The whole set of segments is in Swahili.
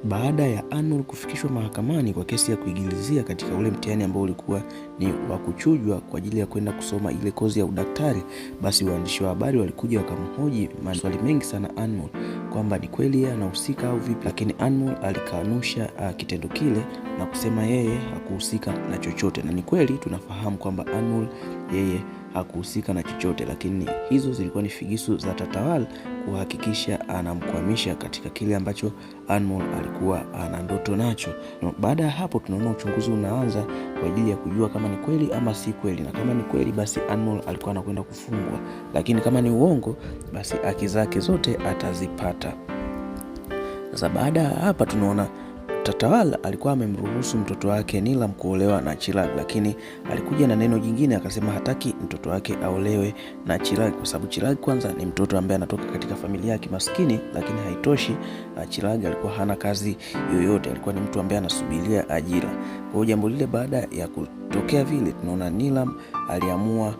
baada ya Anmol kufikishwa mahakamani kwa kesi ya kuigilizia katika ule mtihani ambao ulikuwa ni wa kuchujwa kwa ajili ya kwenda kusoma ile kozi ya udaktari, basi waandishi wa habari walikuja wakamhoji maswali mengi sana Anmol kwamba ni kweli yeye anahusika au vipi, lakini Anmol alikanusha kitendo kile na kusema yeye hakuhusika na chochote. Na ni kweli tunafahamu kwamba Anmol yeye hakuhusika na chochote, lakini hizo zilikuwa ni figisu za Tatawala kuhakikisha anamkwamisha katika kile ambacho Anmol alikuwa ana ndoto nacho. Baada ya hapo tunaona uchunguzi unaanza kwa ajili ya kujua kama ni kweli ama si kweli, na kama ni kweli basi Anmol alikuwa anakwenda kufungwa, lakini kama ni uongo basi haki zake zote atazipata. Sasa baada ya hapa tunaona Tatawala alikuwa amemruhusu mtoto wake Nilam kuolewa na Chirag, lakini alikuja na neno jingine, akasema hataki mtoto wake aolewe na Chirag kwa sababu Chirag kwanza ni mtoto ambaye anatoka katika familia ya kimaskini, lakini haitoshi Chirag alikuwa hana kazi yoyote, alikuwa ni mtu ambaye anasubiria ajira. Kwa hiyo jambo lile baada ya kutokea vile, tunaona Nilam aliamua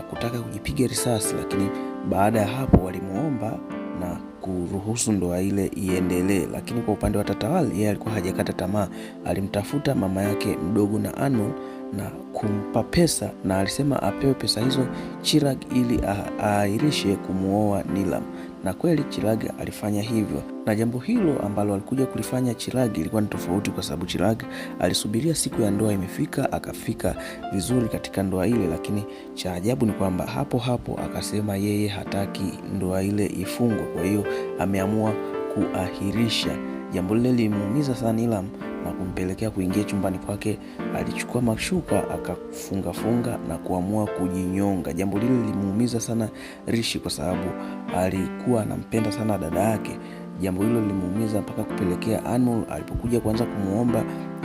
kutaka kujipiga risasi, lakini baada ya hapo walimuomba na kuruhusu ndoa ile iendelee. Lakini kwa upande wa Tatawala, yeye alikuwa hajakata tamaa. Alimtafuta mama yake mdogo na Anmol na kumpa pesa, na alisema apewe pesa hizo Chirag ili aahirishe kumuoa Nilam, na kweli Chirag alifanya hivyo. Na jambo hilo ambalo alikuja kulifanya Chirag ilikuwa ni tofauti, kwa sababu Chirag alisubiria siku ya ndoa imefika, akafika vizuri katika ndoa ile, lakini cha ajabu ni kwamba hapo hapo akasema yeye hataki ndoa ile ifungwe. Kwa hiyo ameamua kuahirisha. Jambo lile limuumiza sana Nilam na kumpelekea kuingia chumbani kwake. Alichukua mashuka akafunga na kuamua kujinyonga. Jambo lile limuumiza sana Rishi kwa sababu alikuwa anampenda sana dada yake. Jambo hilo limuumiza mpaka kupelekea Anmol alipokuja kuanza kumuomba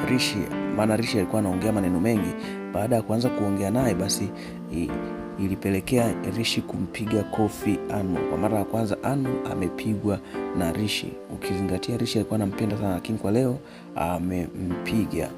Rishi, maana Rishi alikuwa anaongea maneno mengi. Baada ya kuanza kuongea naye, basi ilipelekea Rishi kumpiga kofi Anmol. Kwa mara ya kwanza Anmol amepigwa na Rishi, ukizingatia Rishi alikuwa anampenda sana, lakini kwa leo amempiga.